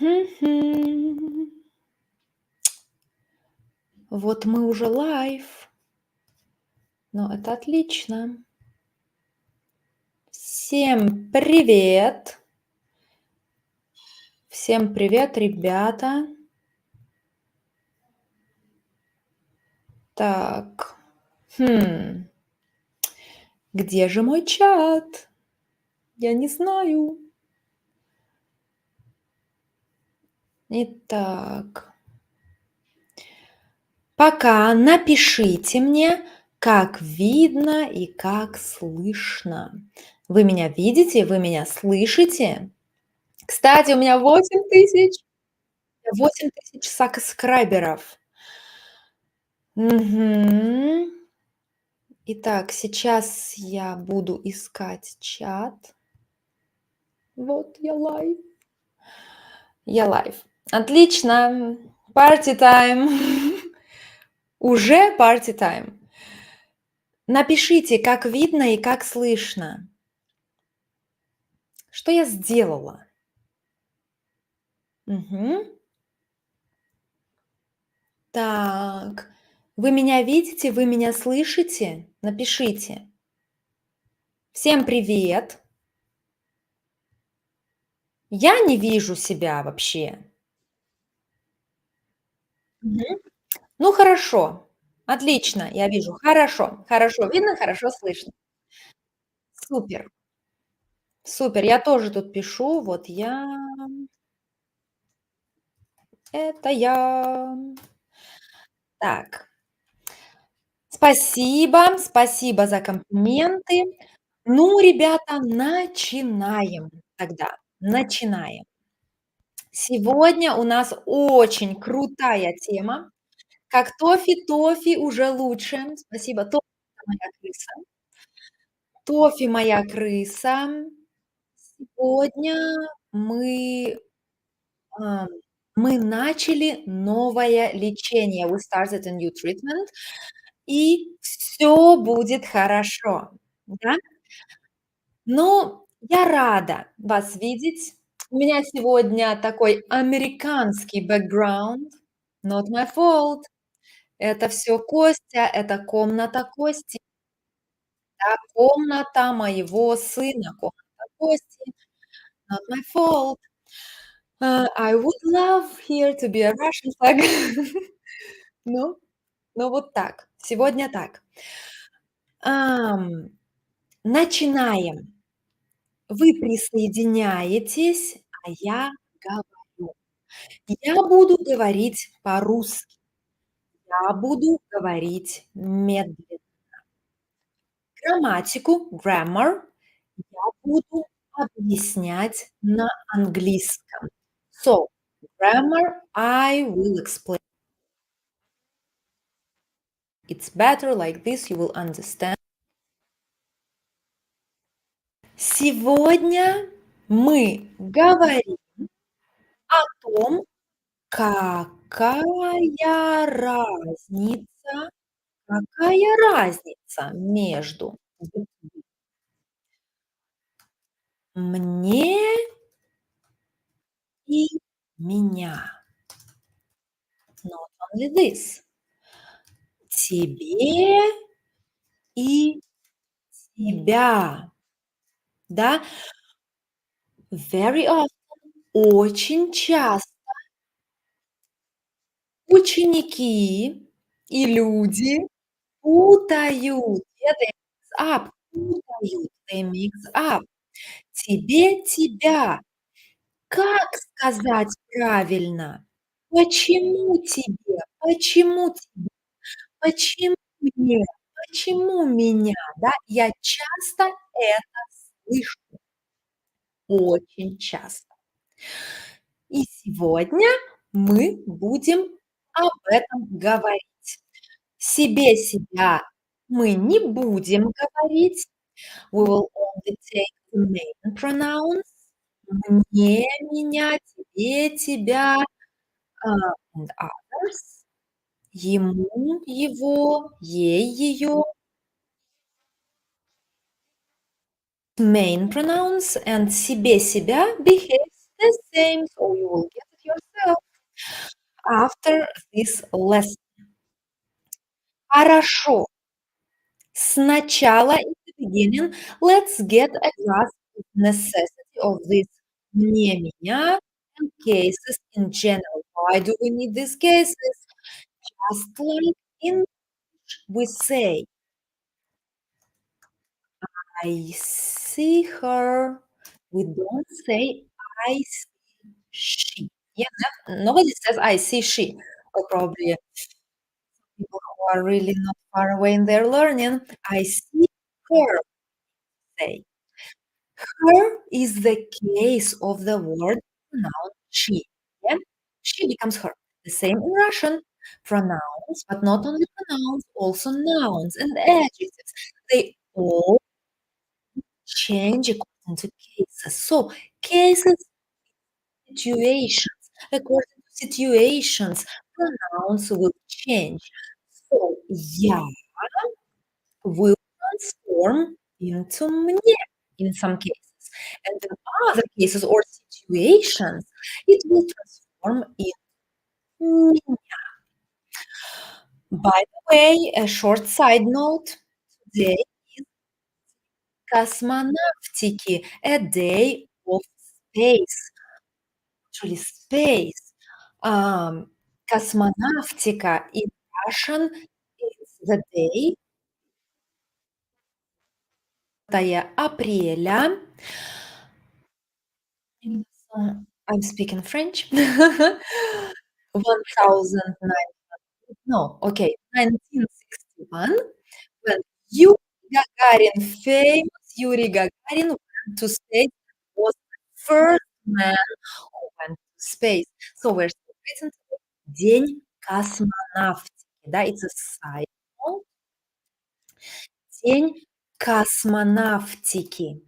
Мгм. Вот мы уже лайв, но это отлично. Всем привет! Всем привет, ребята! Так, где же мой чат? Я не знаю. Итак, пока напишите мне, как видно и как слышно. Вы меня видите, вы меня слышите? Кстати, у меня 8 тысяч сабскрайберов. Мгм. Итак, сейчас я буду искать чат. Вот я лайв. Я лайв. Отлично. Party time. Уже party time. Напишите, как видно и как слышно. Что я сделала? Мгм. Так, вы меня видите, вы меня слышите? Напишите. Всем привет. Я не вижу себя вообще. Мгм. Ну, хорошо. Отлично, я вижу. Хорошо, хорошо видно, хорошо слышно. Супер, супер. Я тоже тут пишу. Вот я. Это я. Так, спасибо за комплименты. Ну, ребята, начинаем тогда. Начинаем. Сегодня у нас очень крутая тема. Как тофи уже лучше. Спасибо. Тофи моя крыса. Тофи моя крыса. Сегодня мы, ам, мы начали новое лечение. We started a new treatment. И все будет хорошо. Да? Ну, я рада вас видеть. У меня сегодня такой американский бэкграунд. Not my fault. Это все Костя, это комната Кости, это комната моего сына, комната Кости. Not my fault. I would love here to be a Russian flag. Ну, ну вот так. Сегодня так. Ам, начинаем. Вы присоединяетесь, а я говорю. Я буду говорить по-русски, я буду говорить медленно. Грамматику, grammar, я буду объяснять на английском. So, grammar I will explain. It's better like this, you will understand. Сегодня мы говорим о том, какая разница между мне и меня? Not only this. Тебе и тебя. Да? Very often, очень часто ученики и люди путают. They mix up, путают. They mix up. Тебе, тебя. Как сказать правильно? Почему тебе? Почему тебе? Почему мне? Почему меня? Да, я часто это слышу, очень часто. И сегодня мы будем об этом говорить. Себе себя мы не будем говорить. We will only take the main pronouns. Мне, меня, тебе, тебя, and others. Ему, его, ей, ее. Main pronouns and себе, себя behaves the same, so you will get After this lesson. Хорошо. Сначала, in the beginning, let's get a grasp of necessity of this "мне, меня" and cases in general. Why do we need these cases? Just like in we say, "I see her." We don't say, "I see she." Yeah, nobody says, "I see she." Or probably people who are really not far away in their learning, "I see her," say. Her is the case of the word pronoun she. Yeah? She becomes her. The same in Russian. Pronouns, but not only pronouns, also nouns and adjectives. They all change according to cases. So, cases, situations. According to situations, pronouns will change. So, я will transform into мне in some cases. And in other cases or situations, it will transform in меня. By the way, a short side note, today is космонавтики, a day of space. Actually, space. Космонавтика in Russian is the day апреля. I'm speaking French. 1961, when Yuri Gagarin, famous Yuri Gagarin, went to space, was the first man who went to space. So we're celebrating today День космонавтики. Да, it's a side note. День космонавтики.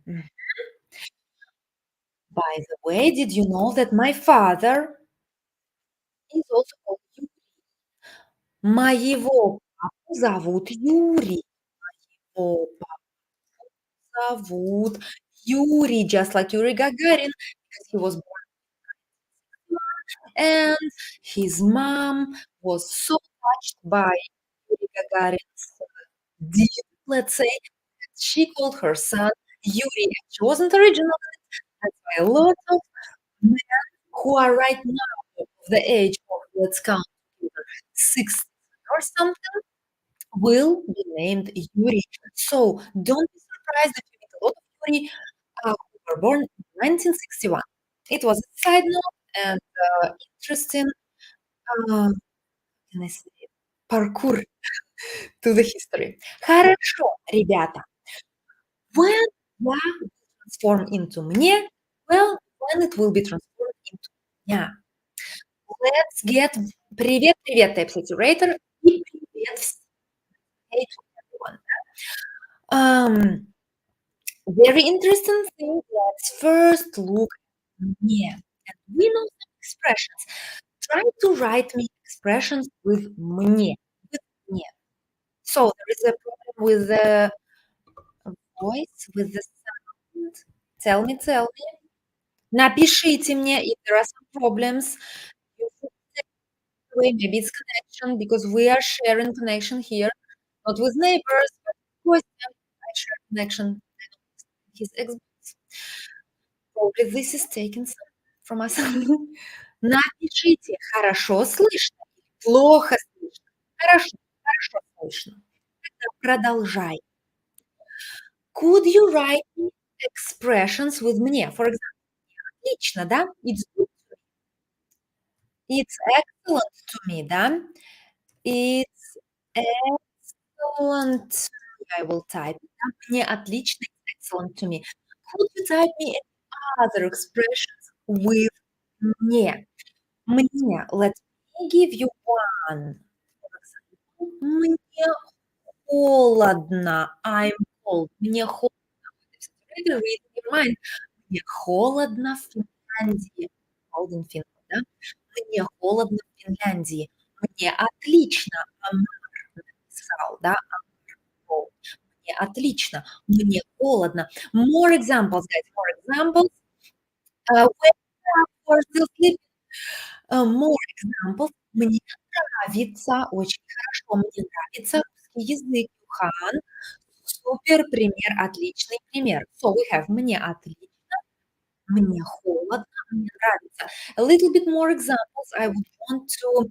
By the way, did you know that my father is also called Юрий? Моего папу зовут Юрий. Моего папу зовут Юрий, just like Yuri Gagarin, because he was born and his mom was so touched by Yuri Gagarin's deed, let's say, that she called her son Yuri. She wasn't original. That's why a lot of men who are right now of the age of, let's count together, 60 or something, will be named Yuri. So don't be surprised if you meet a lot of Yuri who were born in 1961. It was a side note and interesting, how can I say it, parkour to the history. Хорошо, ребята. When я will transform into мне, well, when it will be transformed into меня. Let's get привет, привет, type saturator и привет всем. Hey to everyone. Very interesting thing. Let's first look at мне. And we know some expressions. Try to write me expressions with мне. With мне. So there is a problem with the voice, with the sound. Tell me, tell me. Напишите мне if there are some problems. You should take it away. Maybe it's connection because we are sharing connection here, not with neighbors, but with them. I share connection. His Xbox. Probably this is taken from us. Напишите, хорошо слышно или плохо слышно. Хорошо, хорошо слышно. Тогда продолжай. Could you write me expressions with мне? For example, отлично, да? It's good to me. It's excellent to me, да? It's excellent to me. I will type. Да? Мне отлично. It's excellent to me. Could you type me other expressions with мне? Мне. Let me give you one. For example, мне холодно. I'm cold. Мне холодно. Read in your mind. Мне холодно в Финляндии. Cold in Finland, да? Мне холодно в Финляндии. Мне отлично. Амар написал, да? Амар cold. Мне отлично. Мне холодно. More examples, guys. More examples. Wake up or still sleeping. More examples. Мне нравится, очень хорошо, мне нравится русский язык. Юхан. Супер пример, отличный пример. So we have мне отлично, мне холодно, мне нравится. A little bit more examples I would want to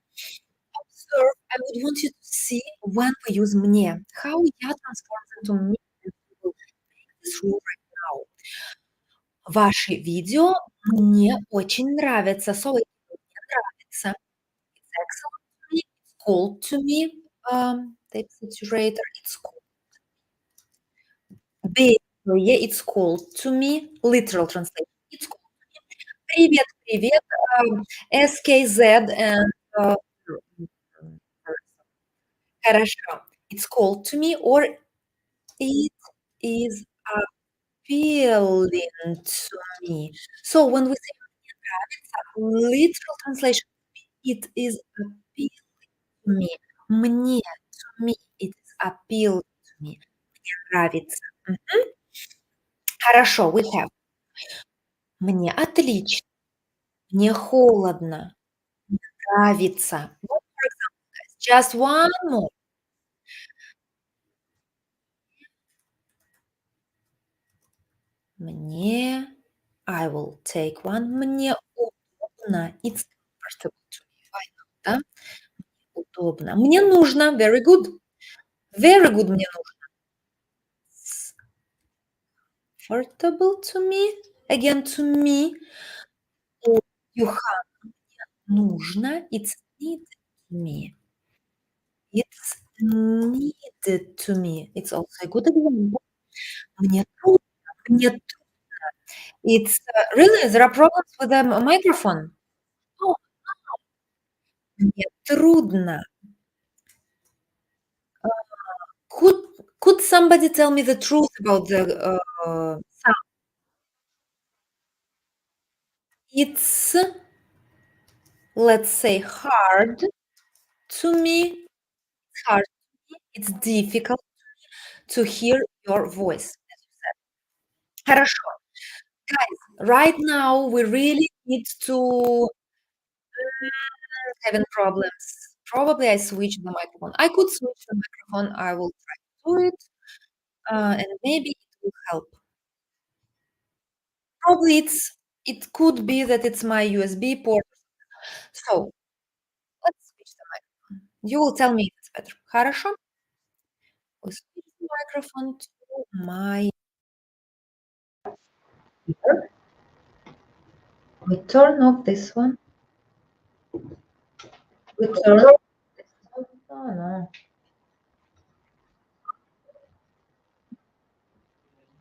observe. I would want you to see when we use мне. How я transforms into мне. And we will make this rule right now. Ваши видео мне очень нравятся. So it мне нравится. It's excellent to me. It's cold to me. Type saturator. It's cold. Быстрее. It's cold to me. Literal translation. It's cold to me. Привет, привет. SKZ and хорошо. It's cold to me or it is appealing to me. So when we say literal translation, it is appealing to me. Мне, to me, it is appealing to me. Мне нравится. Мгм. Хорошо, we have. Мне отлично, мне холодно, нравится. Вот, for example, guys, just one more. Мне I will take one. Мне удобно. It's comfortable to me. I know, да? Удобно. Мне нужно. Very good. Very good мне нужно. It's comfortable to me. Again, to me. Or you have нужно. It's needed to me. It's needed to me. It's also a good example. Мне трудно. Мне It's really there are problems with the microphone? Oh, мне трудно. Uh, could could somebody tell me the truth about the sound? It's, let's say, hard to me. It's hard to me. It's difficult to hear your voice, as you said. Хорошо. Guys, right now we really need to having problems. Probably I switched the microphone. I could switch the microphone. I will try to do it, and maybe it will help. Probably it could be that it's my USB port. So let's switch the microphone. You will tell me if it's better. Хорошо? We switch the microphone to my ear. We turn off this one. We turn off this one. Oh no.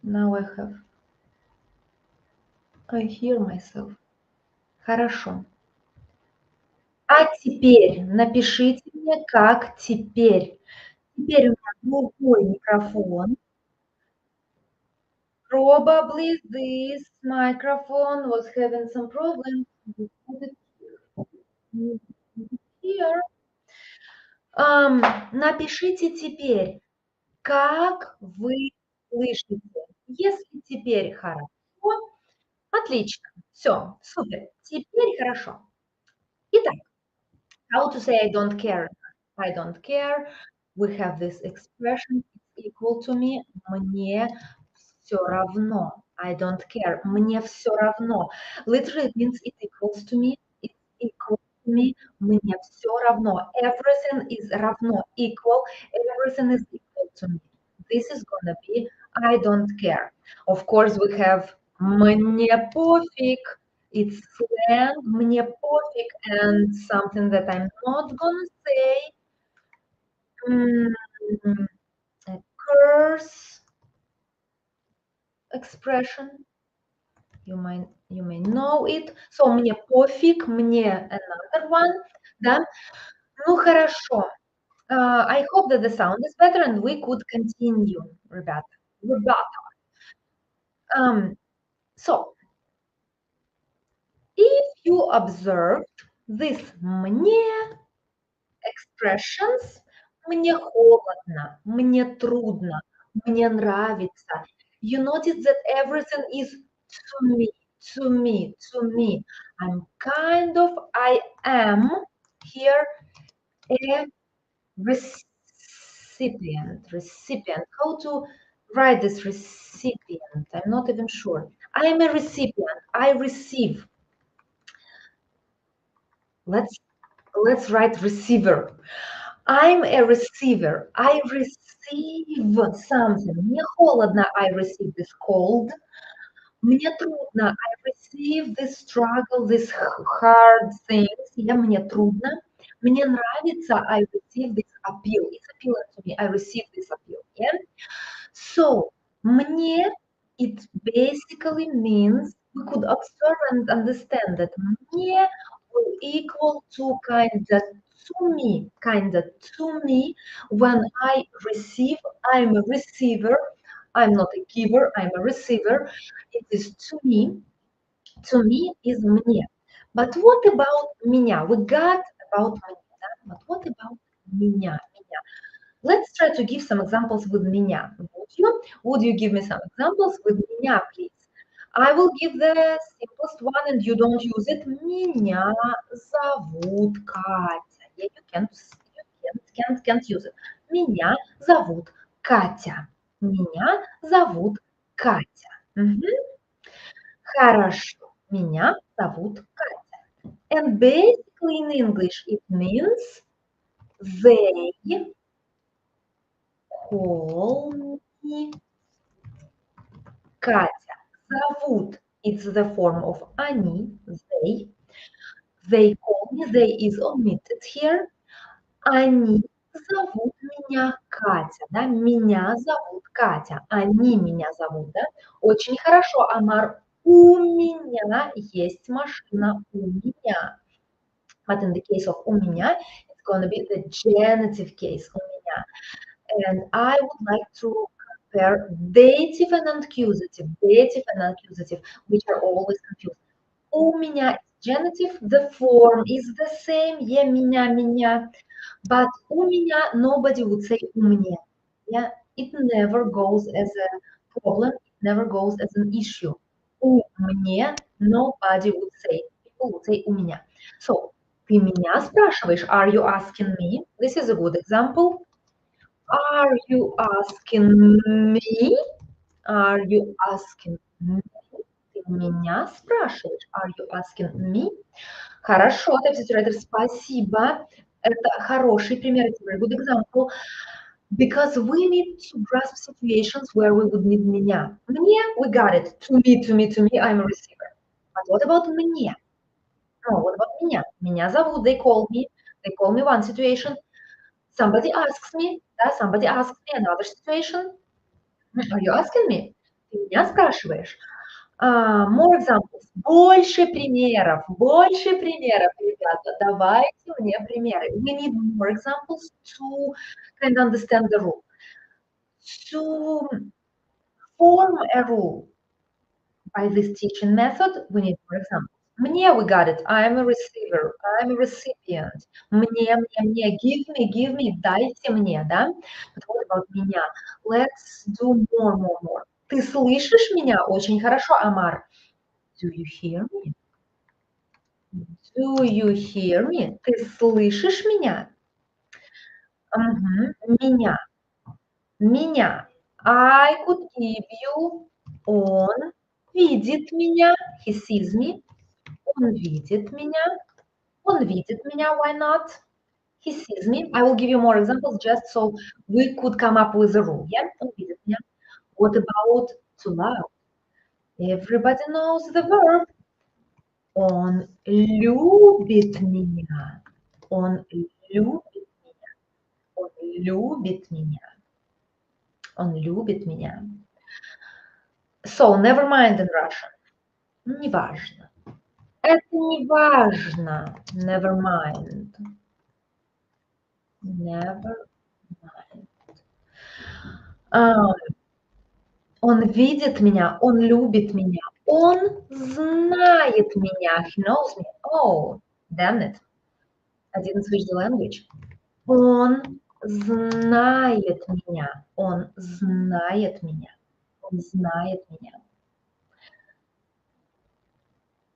Now I hear myself. Хорошо. А теперь напишите мне, как теперь. Теперь у меня другой микрофон. Probably this microphone was having some problems. We put it here. Напишите теперь, как вы слышите. Если теперь хорошо, отлично, всё, супер, теперь хорошо. Итак, how to say I don't care. I don't care. We have this expression, it's equal to me. Мне всё равно. I don't care. Мне всё равно. Literally it means it equals to me. It's equal to me. Мне всё равно. Everything is равно, equal. Everything is equal to me. This is gonna be I don't care. Of course, we have мне пофиг. It's slang. Мне пофиг and something that I'm not gonna say. A curse expression. You may know it. So мне пофиг, мне another one, да? Ну хорошо. I hope that the sound is better and we could continue, ребята. So if you observed this мне expressions, мне холодно, мне трудно, мне нравится, you notice that everything is to me. to me, to me. I'm kind of, I am here a recipient, recipient. How to write this recipient? I'm not even sure. I'm a recipient. I receive. Let's write receiver. I'm a receiver. I receive something. Мне холодно. I receive this cold. Мне трудно. I receive this struggle, this hard things. Мне трудно. Мне нравится. I receive this appeal. It's appealing to me. I receive this appeal. Yeah. So, мне, it basically means we could observe and understand that мне will equal to kinda to me when I receive, I'm a receiver, I'm not a giver, I'm a receiver, it is to me is мне. But what about меня? We got about меня, да? But what about меня? Let's try to give some examples with меня. Would you give me some examples with меня, please? I will give the simplest one and you don't use it. Меня зовут Катя. Yeah, you can't use it. Меня зовут Катя. Меня зовут Катя. Хорошо. Меня зовут Катя. And basically in English it means they call me Катя. Зовут. It's the form of они, they. They call me, they is omitted here. Они зовут меня Катя, да? Меня зовут Катя. Они меня зовут, да? Очень хорошо, Амар. У меня есть машина, у меня. But in the case of у меня, it's going to be the genitive case, у меня. And I would like to compare dative and accusative, which are always confused. У меня is genitive, the form is the same, я, меня. But у меня, nobody would say у мне. Yeah, it never goes as a problem, it never goes as an issue. У мне, nobody would say. People would say у меня. So, ты меня спрашиваешь, are you asking me? This is a good example. Are you asking me? Are you asking me? Ты меня спрашиваешь? Are you asking me? Хорошо, type спасибо. Это хороший пример, it's a very good example. Because we need to grasp situations where we would need меня. Мне, we got it. To me, I'm a receiver. But what about мне? No, what about меня? Меня зовут, they call me one situation. Somebody asks me, да, somebody asks me another situation. Are you asking me? Ты меня спрашиваешь. More examples. Больше примеров, ребята. Давайте мне примеры. We need more examples to kind of understand the rule. To form a rule by this teaching method, we need more examples. Мне, we got it. I'm a receiver. I'm a recipient. Мне, give me, дайте мне, да? But what about меня? Let's do more. Ты слышишь меня? Очень хорошо, Амар. Do you hear me? Do you hear me? Ты слышишь меня? Меня. I could give you. Он видит меня. He sees me. Он видит меня. Why not? He sees me. I will give you more examples just so we could come up with a rule. Yeah? Он видит меня. What about to love? Everybody knows the verb. Он любит меня. Он любит меня. Он любит меня. Он любит меня. So, never mind in Russian. Неважно. Это не важно. Never mind. Never mind. Он видит меня, он любит меня, он знает меня. He knows me. Oh, damn it. I didn't switch the language. Он знает меня. Он знает меня. Он знает меня.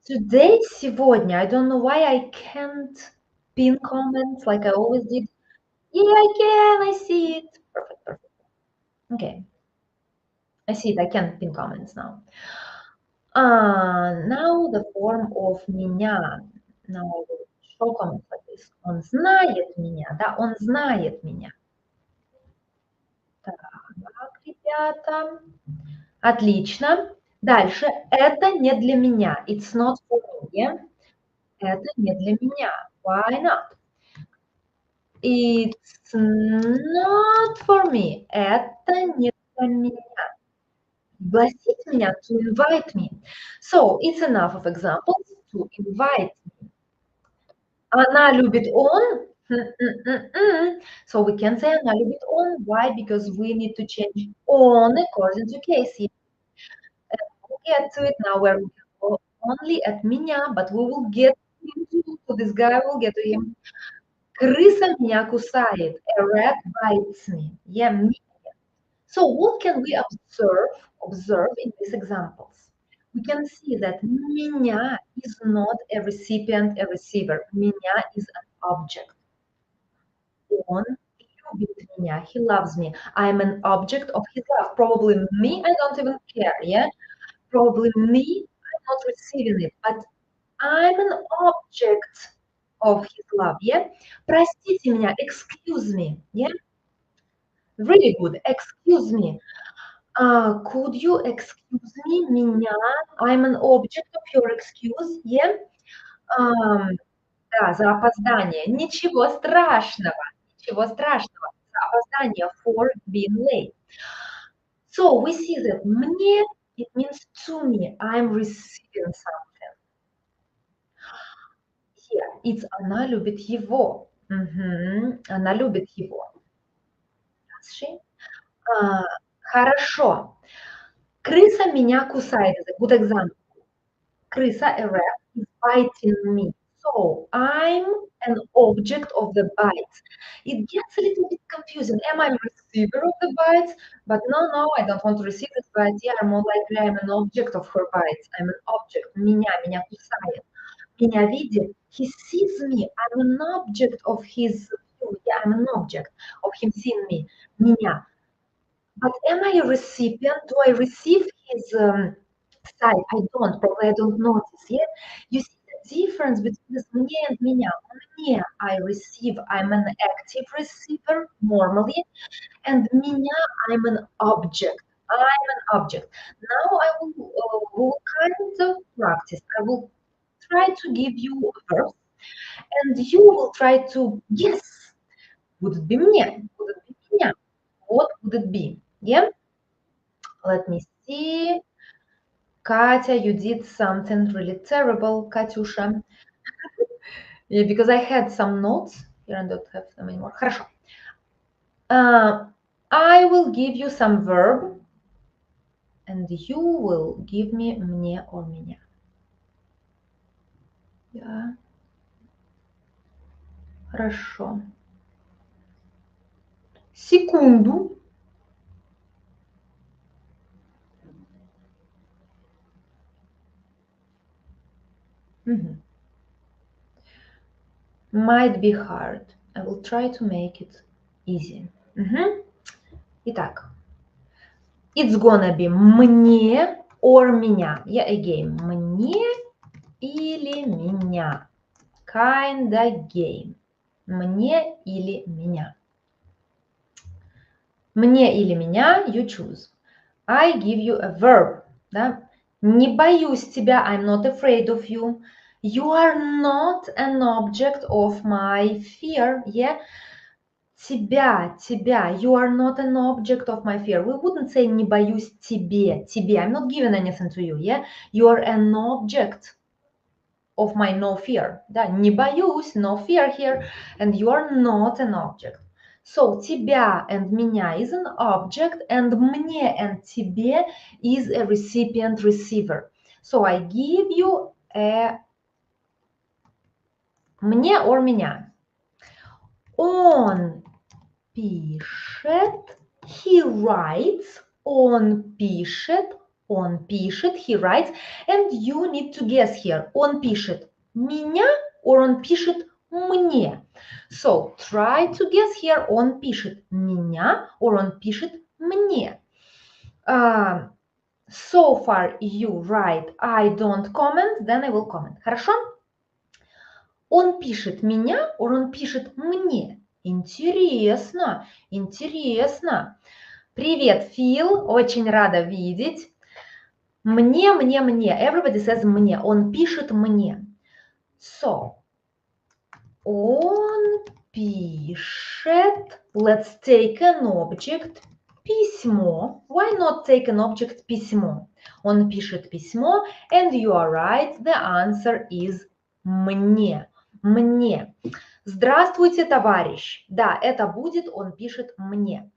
Today, сегодня. I don't know why I can't pin comments like I always did. Yeah, I can. I see it. Perfect, perfect. Okay. I see it. I can pin comments now. Now the form of меня. Now I will show comments like this. Он знает меня, да, он знает меня. Так, ребята. Отлично. Дальше. Это не для меня. It's not for me. Yeah? Это не для меня. Why not? It's not for me. Это не для меня. Пригласить меня, to invite me. So, it's enough of examples to invite me. Она любит он. So, we can say она любит он. Why? Because we need to change on according to case. We'll get to it now. We're only at меня, but we will get to this guy. We'll get to him. Крыса меня кусает. A rat bites me. Yeah, me. So what can we observe in these examples? We can see that меня is not a recipient, a receiver. Меня is an object. Он любит меня. He loves me. I'm an object of his love. Probably me, I don't even care, yeah? Probably me, I'm not receiving it, but I'm an object of his love, yeah? Простите меня, excuse me, yeah? Really good, excuse me. Could you excuse me, меня? I'm an object of your excuse, yeah? Да, за опоздание. Ничего страшного, ничего страшного. За опоздание, for being late. So we see that мне, it means to me, I'm receiving something. Here, it's она любит его. Она любит его. Does she? Хорошо. Крыса меня кусает. Is a good example. Крыса, a rat, is biting me. So I'm an object of the bites. It gets a little bit confusing. Am I a receiver of the bites? But no, I don't want to receive this bite. Yeah, more likely I'm an object of her bites. I'm an object. Меня кусает. Меня видит. He sees me. I'm an object of his view. Yeah, I'm an object of him seeing me. Меня. But am I a recipient? Do I receive his sight? I don't. Probably I don't notice. Yeah. You see the difference between this мне and меня. Мне I receive. I'm an active receiver normally, and меня I'm an object. I'm an object. Now I will kind of practice. I will try to give you verbs, and you will try to guess. Would it be мне? Would it be меня? What would it be? Yeah. Let me see. Katya, you did something really terrible, Katyusha. Yeah, because I had some notes here and don't have them anymore. Хорошо. I will give you some verb, and you will give me мне or меня. Yeah. Хорошо. Секунду. Might be hard. I will try to make it easy. Итак. It's gonna be мне or меня. Yeah, again. Мне или меня. Kinda game. Мне или меня. Мне или меня, you choose. I give you a verb. Да? Не боюсь тебя, I'm not afraid of you. You are not an object of my fear. Yeah? Тебя. You are not an object of my fear. We wouldn't say не боюсь тебе. I'm not giving anything to you. Yeah? You are an object of my no fear. Да? Не боюсь, no fear here. And you are not an object. So, тебя and меня is an object, and мне and тебе is a recipient receiver. So, I give you a мне or меня. Он пишет, he writes, он пишет Он пишет, he writes, and you need to guess here. Он пишет меня or он пишет мне. So, try to guess here. Он пишет меня or он пишет мне. So far you write I don't comment, then I will comment. Хорошо? Он пишет меня or он пишет мне. Интересно, интересно. Привет, Фил, очень рада видеть. Мне. Everybody says мне. Он пишет мне. So, он пишет. Let's take an object. Письмо. Why not take an object письмо? Он пишет письмо. And you are right. The answer is мне. Мне. Здравствуйте, товарищ. Да, это будет он пишет мне.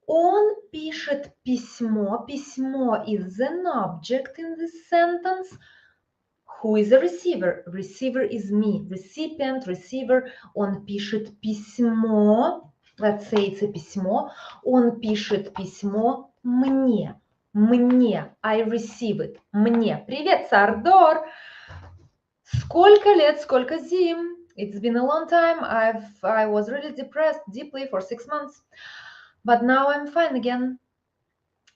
Он пишет письмо. Письмо is an object in this sentence. Who is the receiver? Receiver is me. Recipient, receiver. Он пишет письмо. Let's say it's a письмо. Он пишет письмо мне. Мне. I receive it. Мне. Привет, Сардор. Сколько лет, сколько зим? It's been a long time. I was really depressed deeply for 6 months. But now I'm fine again.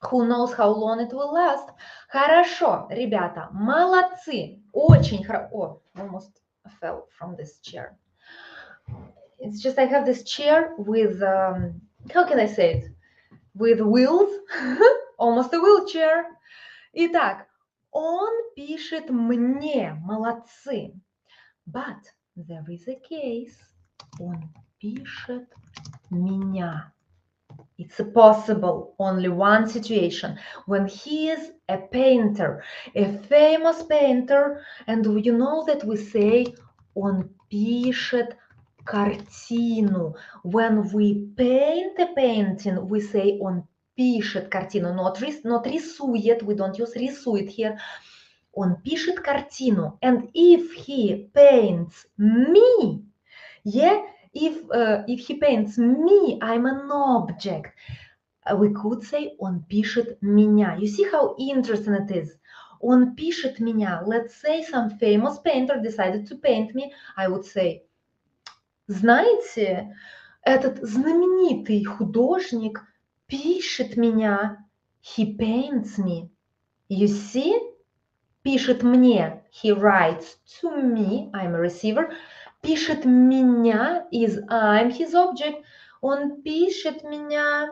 Who knows how long it will last? Хорошо, ребята, молодцы. Очень хорошо. Oh, almost fell from this chair. It's just I have this chair with, how can I say it? With wheels. Almost a wheelchair. Итак, он пишет мне. Молодцы. But there is a case. Он пишет меня. It's possible, only one situation, when he is a painter, a famous painter, and you know that we say он пишет картину. When we paint a painting, we say он пишет картину, not рисует, we don't use рисует here. Он пишет картину, and if he paints me, yeah, if he paints me, I'm an object. We could say он пишет меня. You see how interesting it is? Он пишет меня. Let's say some famous painter decided to paint me. I would say, знаете, этот знаменитый художник пишет меня. He paints me. You see? Пишет мне. He writes to me. I'm a receiver. Пишет меня is I'm his object. Он пишет меня.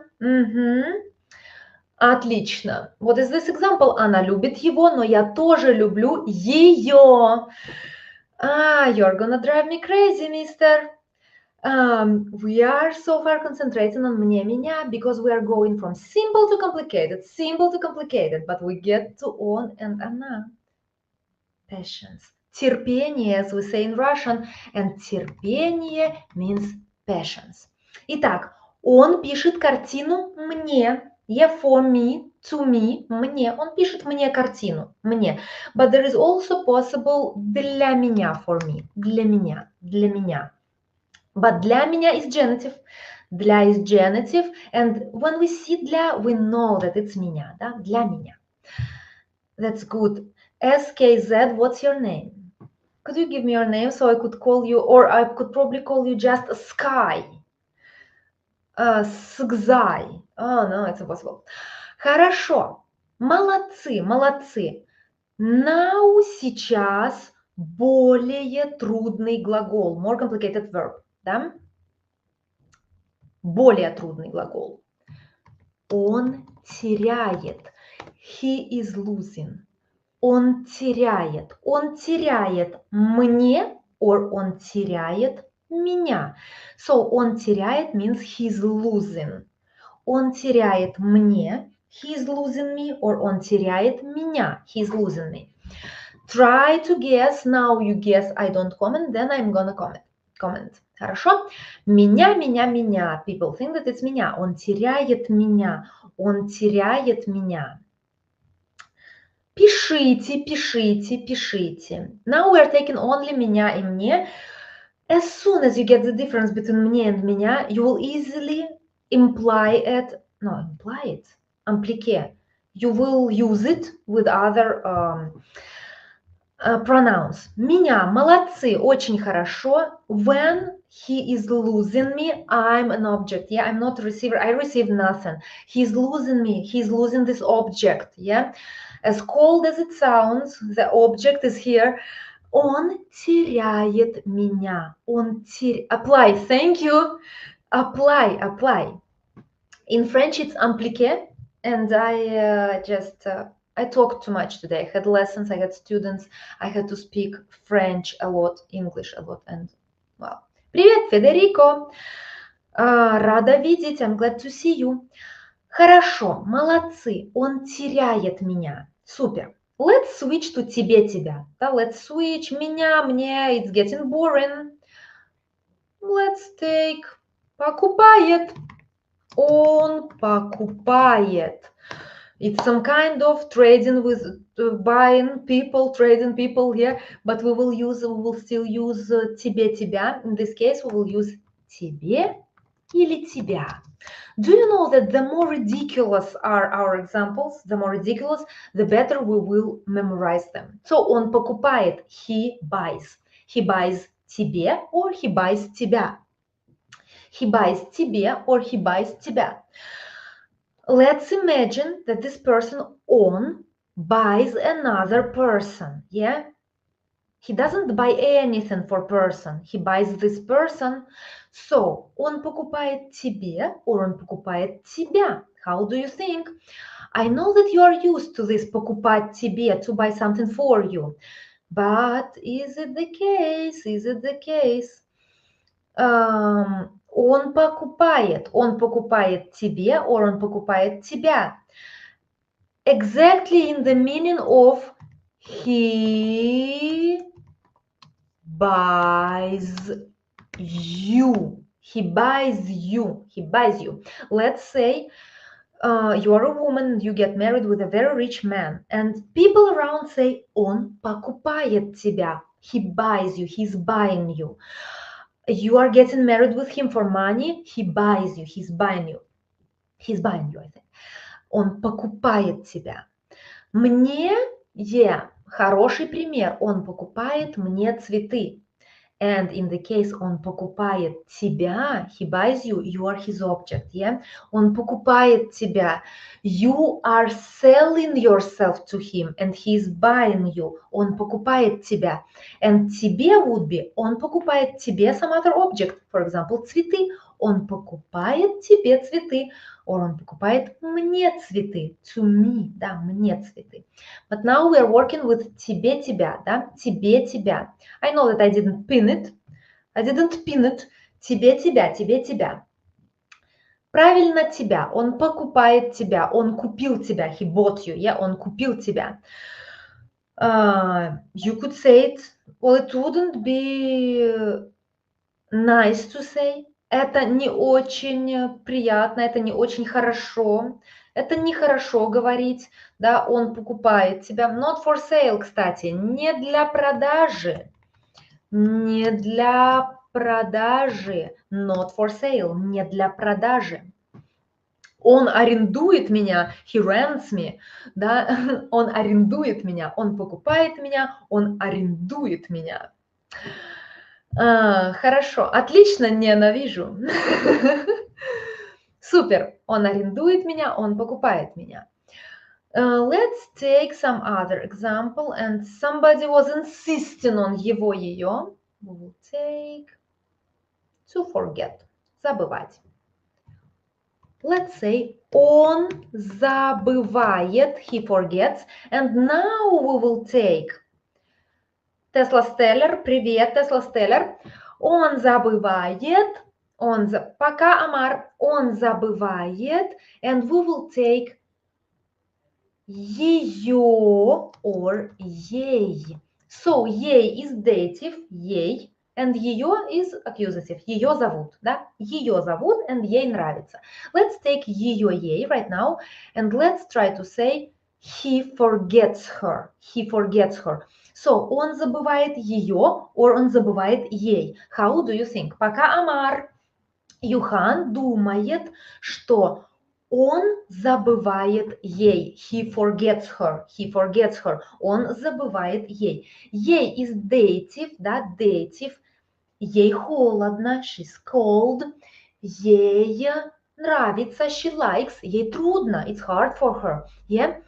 Отлично. What is this example? Она любит его, но я тоже люблю ее. You're gonna drive me crazy, mister. We are so far concentrating on мне, меня, because we are going from simple to complicated, but we get to on and она. Patience. Терпение, as we say in Russian, and терпение means patience. Итак, он пишет картину мне. Yeah, for me, to me, мне. Он пишет мне картину, мне. But there is also possible для меня, for me. Для меня. But для меня is genitive. Для is genitive. And when we see для, we know that it's меня, да? Для меня. That's good. SKZ, what's your name? Could you give me your name so I could call you, or I could probably call you just Sky? Sgzai. Oh, no, it's impossible. Хорошо. Молодцы. Now, сейчас более трудный глагол. More complicated verb. Да? Более трудный глагол. Он теряет. He is losing. Он теряет мне, or он теряет меня. So, он теряет means he's losing. Он теряет мне, he's losing me, or он теряет меня, he's losing me. Try to guess, now you guess, I don't comment, then I'm gonna comment. Хорошо? Меня. People think that it's меня. Он теряет меня. Пишите. Now we are taking only меня и мне. As soon as you get the difference between мне and меня, you will easily amplique. you will use it with other pronouns. Меня, молодцы, очень хорошо. When he is losing me, I'm an object. Yeah, I'm not a receiver. I receive nothing. He's losing me. He's losing this object. Yeah, as cold as it sounds, the object is here. Он теряет меня. Apply. Thank you. Apply. In French, it's impliqué, and I talked too much today. I had lessons, I had students, I had to speak French a lot, English a lot, and well. Привет, Федерико! Рада видеть, I'm glad to see you. Хорошо, молодцы, он теряет меня. Супер. Let's switch to тебе, тебя. Да, let's switch меня, мне, it's getting boring. Let's take покупает. Он покупает. It's some kind of trading with buying people, trading people here, but we will still use тебе, тебя. In this case, we will use тебе или тебя. Do you know that the more ridiculous are our examples, the more ridiculous, the better we will memorize them. So он покупает, he buys. He buys тебе or he buys тебя. He buys тебе or he buys тебя. Let's imagine that this person он buys another person. Yeah, he doesn't buy anything for person. He buys this person. So он покупает тебе or он покупает тебя. How do you think? I know that you are used to this покупать тебе, to buy something for you. But is it the case? Is it the case? Он покупает тебе or он покупает тебя. Exactly in the meaning of he buys you. He buys you. He buys you. Let's say you are a woman, you get married with a very rich man, and people around say он покупает тебя. He buys you. He's buying you. You are getting married with him for money, he buys you, he's buying you. He's buying you, I think. Он покупает тебя. Мне, хороший пример, он покупает мне цветы. And in the case он покупает тебя, he buys you, you are his object, yeah? Он покупает тебя. You are selling yourself to him, and he is buying you. Он покупает тебя. And тебе would be, он покупает тебе some other object, for example, цветы. Он покупает тебе цветы. Or он покупает мне цветы. To me, да, мне цветы. But now we are working with тебе, тебя, да, тебе, тебя. I know that I didn't pin it. Тебе, тебя, тебе, тебя. Правильно тебя. Он покупает тебя. Он купил тебя. He bought you. Yeah, он купил тебя. You could say it. Well, it wouldn't be nice to say. Это не очень приятно, это не очень хорошо. Это нехорошо говорить, да, он покупает тебя. Not for sale, кстати, не для продажи. Не для продажи. Not for sale, не для продажи. Он арендует меня, he rents me, да, он арендует меня, он покупает меня, он арендует меня. Хорошо, отлично, ненавижу. Супер, он арендует меня, он покупает меня. Let's take some other example, and somebody was insisting on его, ее. We will take to forget, забывать. Let's say он забывает, he forgets, and now we will take Tesla Stellar, привет, Tesla Stellar. Он забывает, пока, Амар, он забывает, and we will take ее or ей. So, ей is dative, ей, and ее is accusative, ее зовут, да? Ее зовут, and ей нравится. Let's take ее, ей right now, and let's try to say he forgets her, he forgets her. So, он забывает ее, or он забывает ей. How do you think? Пока Амар, Юхан думает, что Он забывает ей. He forgets her. He forgets her. Он забывает ей. Ей is dative, да, dative. Ей холодно. She's cold. Ей нравится. She likes. Ей трудно. It's hard for her. Yeah?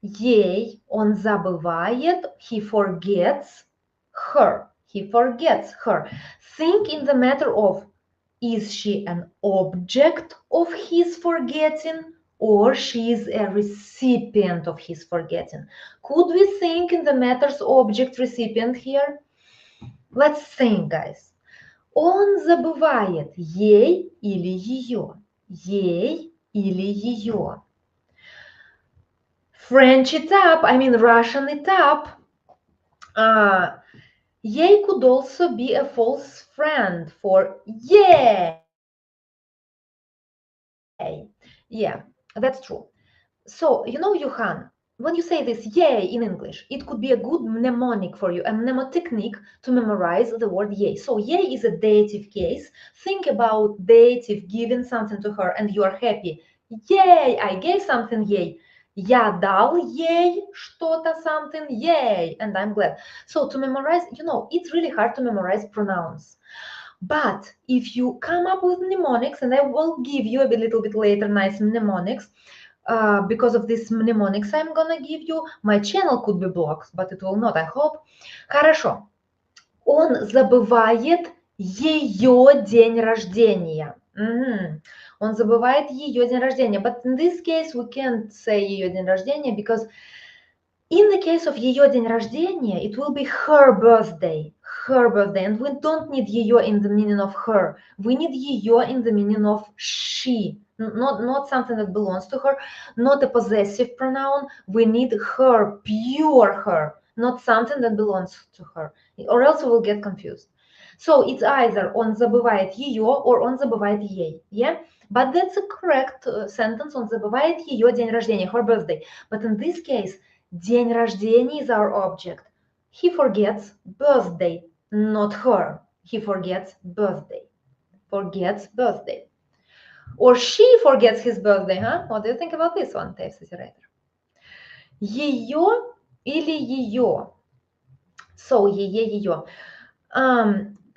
Ей, он забывает, he forgets her. He forgets her. Think in the matter of, is she an object of his forgetting or she is a recipient of his forgetting? Could we think in the matters object recipient here? Let's think, guys. Он забывает ей или ее. Ей или ее. French it up, I mean Russian it up. Ей could also be a false friend for yay. Yeah, that's true. So, you know, Johan, when you say this yay in English, it could be a good mnemonic for you, a mnemotechnique to memorize the word yay. So, yay is a dative case. Think about dative giving something to her and you are happy. Yay, I gave something, yay. Я дал ей что-то, something, yay, and I'm glad. So, to memorize, you know, it's really hard to memorize pronouns. But if you come up with mnemonics, and I will give you a little bit later nice mnemonics, because of these mnemonics I'm gonna give you, my channel could be blocked, but it will not, I hope. Хорошо. Он забывает ее день рождения. Он забывает ее день рождения. But in this case we can't say ее день рождения because in the case of ее день рождения, it will be her birthday. Her birthday. And we don't need ее in the meaning of her. We need ее in the meaning of she. Not something that belongs to her, not a possessive pronoun. We need her, pure her, not something that belongs to her. Or else we will get confused. So it's either он забывает ее or он забывает ей. Yeah? But that's a correct sentence. Он забывает ее день рождения, her birthday. But in this case, день рождения is our object. He forgets birthday, not her. He forgets birthday. Forgets birthday. Or she forgets his birthday, huh? What do you think about this one, Tape Sitirator? Ее или ее? So, ее.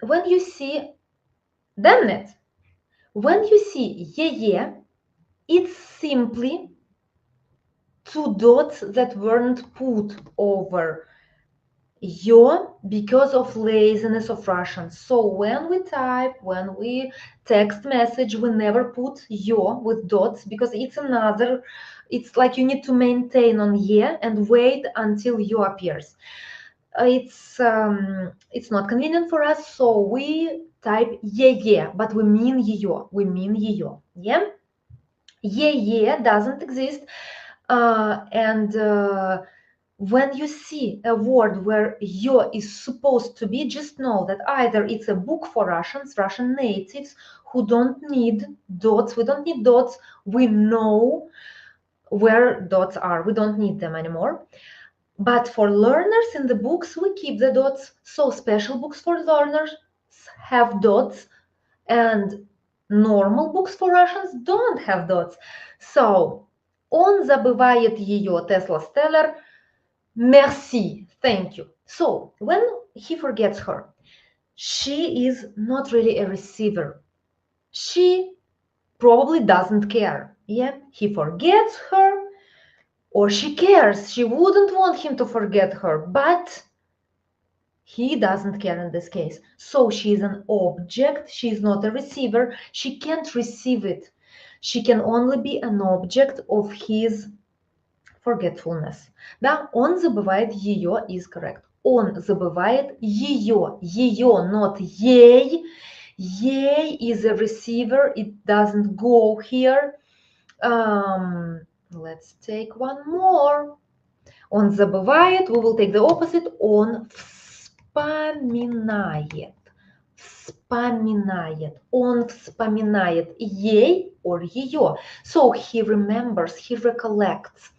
When you see, damn it, when you see ее, it's simply two dots that weren't put over yo because of laziness of Russians. So when we type, when we text message, we never put yo with dots because it's like you need to maintain on ye and wait until yo appears. It's not convenient for us, so we type ye, but we mean yo. We mean yo. Yeah, ye doesn't exist, when you see a word where yo is supposed to be, just know that either it's a book for Russians, Russian natives who don't need dots. We don't need dots. We know where dots are. We don't need them anymore. But for learners in the books, we keep the dots. So special books for learners have dots and normal books for Russians don't have dots. So, он забывает ее, Tesla Stellar. Merci, thank you. So, when he forgets her, she is not really a receiver. She probably doesn't care. Yeah, he forgets her, or she cares. She wouldn't want him to forget her, but he doesn't care in this case. So she is an object. She is not a receiver. She can't receive it. She can only be an object of his forgetfulness. Да, он забывает ее is correct. Он забывает ее. Ее, not ей. Ей is a receiver. It doesn't go here. Let's take one more. Он забывает. We will take the opposite. Он вспоминает. Вспоминает. Он вспоминает ей or ее. So he remembers, he recollects.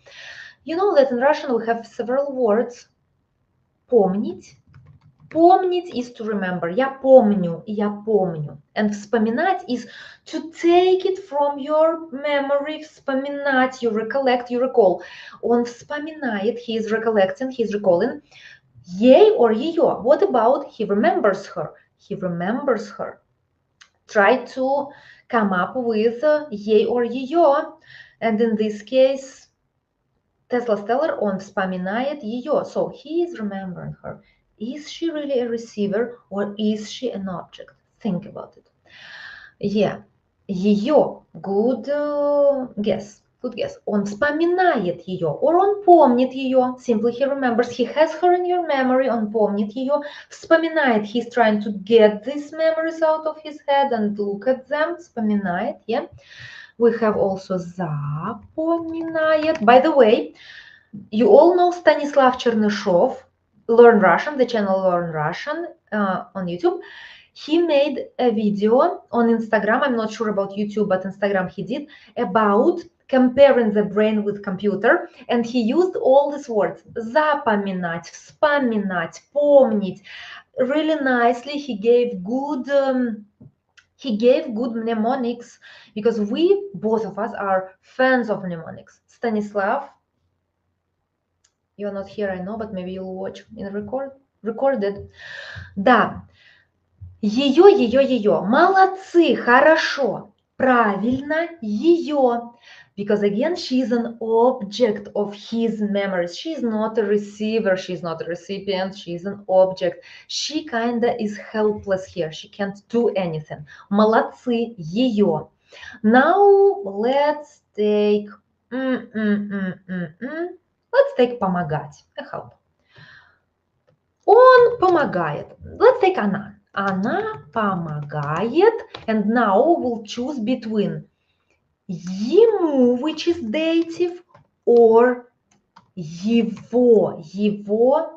You know that in Russian we have several words. Помнить, Вспомнить is to remember. Я помню, я помню. And вспоминать is to take it from your memory. Вспоминать, you recollect, you recall. Он вспоминает, he is recollecting, he is recalling. Ей or ее. What about he remembers her? He remembers her. Try to come up with ей or ее. And in this case, Tesla Stellar, он вспоминает ее. So he is remembering her. Is she really a receiver or is she an object? Think about it. Yeah. Ее. Good guess. Good guess. Он вспоминает ее. Or он помнит ее. Simply he remembers. He has her in your memory. Он помнит ее. Вспоминает. He's trying to get these memories out of his head and look at them. Вспоминает. Yeah. We have also запоминает. By the way, you all know Stanislav Chernyshov, Learn Russian, the channel Learn Russian on YouTube. He made a video on Instagram. I'm not sure about YouTube, but Instagram he did, about comparing the brain with computer. And he used all these words. Запоминать, вспоминать, помнить. Really nicely, he gave good mnemonics because we, both of us, are fans of mnemonics. Stanislav, you're not here, I know, but maybe you'll watch in recorded. Да. Ее. Молодцы, хорошо. Правильно, ее. Because again, she is an object of his memories. She is not a receiver. She is not a recipient. She is an object. She kinda is helpless here. She can't do anything. Молодцы, ее. Now let's take let's take помогать. A help. Он помогает. Let's take она. Она помогает. And now we'll choose between ему, which is dative, or его,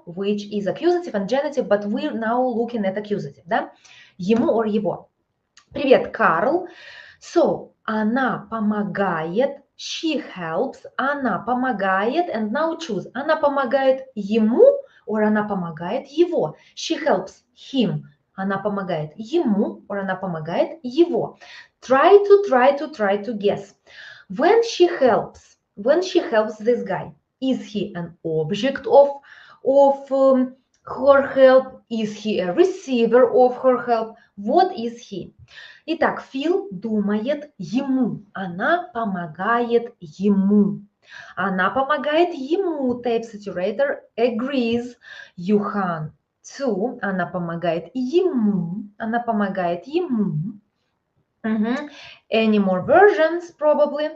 which is accusative and genitive, but we're now looking at accusative, да? Ему or его. Привет, Карл. So, она помогает, she helps, она помогает, and now choose. Она помогает ему, or она помогает его. She helps him. Она помогает ему, or она помогает его. Try to guess. When she helps this guy, is he an object of her help? Is he a receiver of her help? What is he? Итак, Фил думает ему. Она помогает ему. Она помогает ему. Tape saturator agrees. Юхан too. Она помогает ему. Она помогает ему. Any more versions, probably?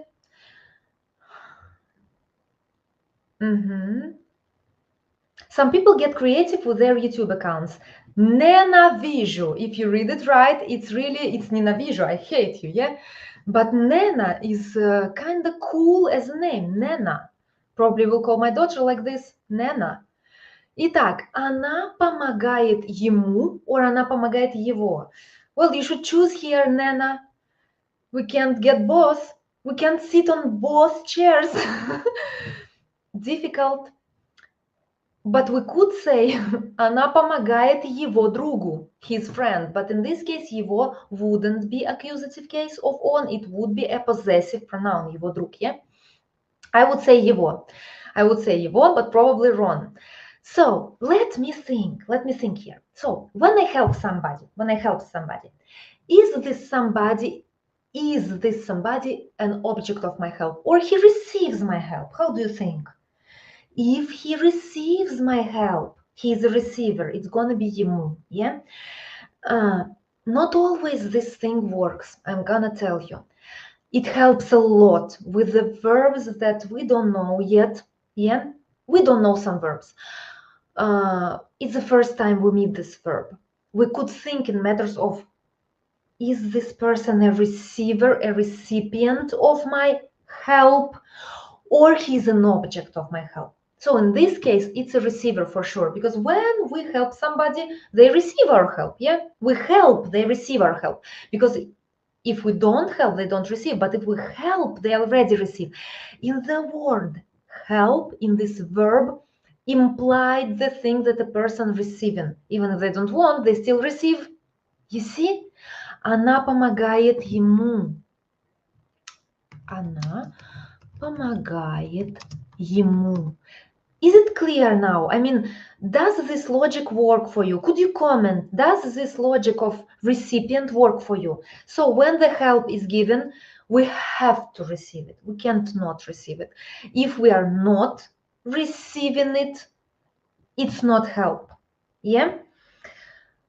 Some people get creative with their YouTube accounts. Ненавижу. If you read it right, it's ненавижу. I hate you, yeah? But Nena is kind of cool as a name. Nena. Probably will call my daughter like this. Nena. Итак, она помогает ему, or она помогает его. Well, you should choose here, Nena. We can't get both. We can't sit on both chairs. Difficult. But we could say она помогает его другу, his friend. But in this case, его wouldn't be accusative case of on. It would be a possessive pronoun, его друг, yeah? I would say его, but probably wrong. So let me think here. So when I help somebody, is this somebody an object of my help, or he receives my help? How do you think? If he receives my help, he is a receiver. It's gonna be ему, yeah? Not always this thing works, I'm gonna tell you. It helps a lot with the verbs that we don't know yet, yeah? We don't know some verbs. It's the first time we meet this verb. We could think in matters of, is this person a receiver, a recipient of my help, or he's an object of my help? So in this case, it's a receiver for sure, because when we help somebody, they receive our help, yeah? We help, they receive our help. Because if we don't help, they don't receive. But if we help, they already receive. In the word help, in this verb, implied the thing that the person receiving. Even if they don't want, they still receive. You see? Она помогает ему. Она помогает ему. Is it clear now? I mean, does this logic work for you? Could you comment? Does this logic of recipient work for you? So when the help is given, we have to receive it. We can't not receive it. If we are not receiving it, it's not help. Yeah?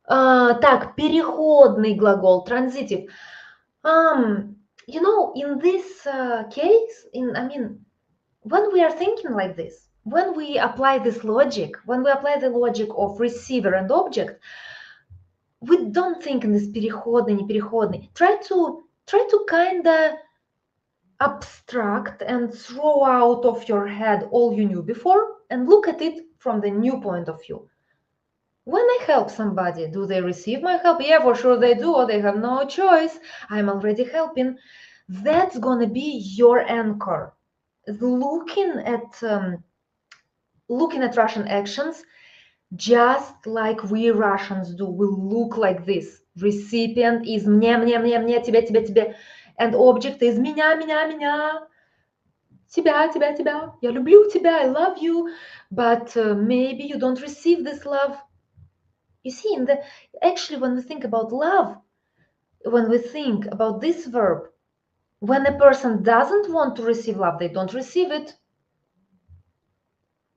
Так, переходный глагол, transitive. You know, in this case, when we are thinking like this, when we apply this logic, when we apply the logic of receiver and object, we don't think in this переходный, непереходный. Try to kind of abstract and throw out of your head all you knew before and look at it from the new point of view. When I help somebody, do they receive my help? Yeah, for sure they do, or they have no choice. I'm already helping. That's gonna be your anchor. Looking at Russian actions just like we Russians do. We look like this. Recipient is мне, тебе, тебе. And object is меня, тебя, тебя. Я люблю тебя, I love you. But maybe you don't receive this love. You see, actually, when we think about love, when we think about this verb, when a person doesn't want to receive love, they don't receive it.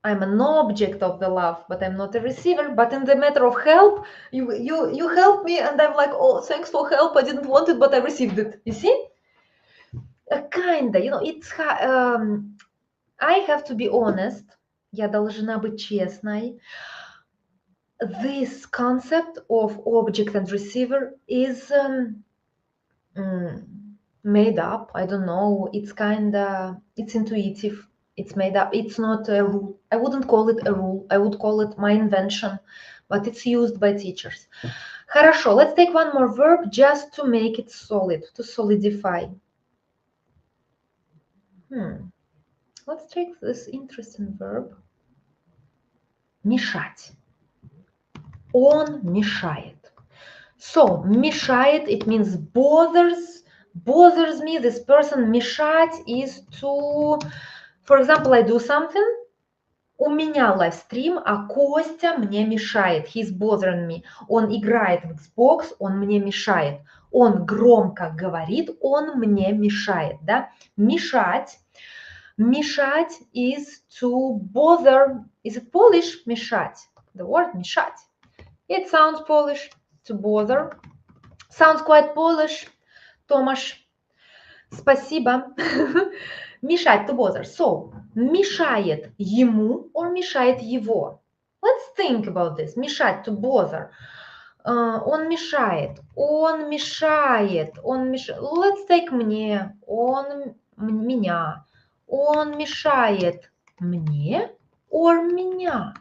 I'm an object of the love, but I'm not a receiver. But in the matter of help, you help me, and I'm like, oh, thanks for help. I didn't want it, but I received it. You see? Kinda, you know, it's. I have to be honest. Я должна быть честной. This concept of object and receiver is made up. I don't know. It's intuitive. It's made up. It's not a rule. I wouldn't call it a rule. I would call it my invention, but it's used by teachers. Хорошо. Let's take one more verb just to make it solid, to solidify. Let's take this interesting verb. Мешать. Он мешает. So, мешает, it means bothers me. This person. Мешать is to, for example, I do something. У меня лайвстрим, а Костя мне мешает. He's bothering me. Он играет в Xbox, он мне мешает. Он громко говорит, он мне мешает. Да? Мешать. Мешать is to bother. Is it Polish? Мешать. The word мешать. It sounds Polish. To bother. Sounds quite Polish. Tomasz. Спасибо. Мешать, to bother. So, мешает ему or мешает его? Let's think about this. Мешать, to bother. Он мешает. Он мешает. Он мешает. Let's take мне. Он меня. Он мешает мне or меня.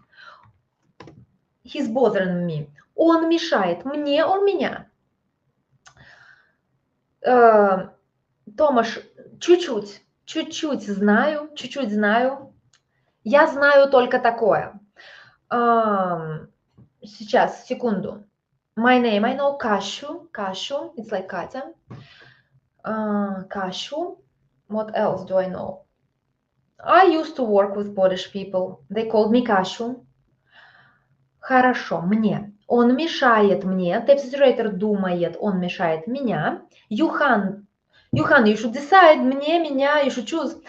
He's bothering me. Он мешает мне or меня. Томаш, чуть-чуть знаю. Я знаю только такое. Сейчас, секунду. My name, I know Kashu. It's like Katya. Kashu. What else do I know? I used to work with Polish people. They called me Kashu. Хорошо, мне. Он мешает мне. Тепситюрейтор думает, он мешает меня. Юхан, you should decide. Мне, меня, you should choose.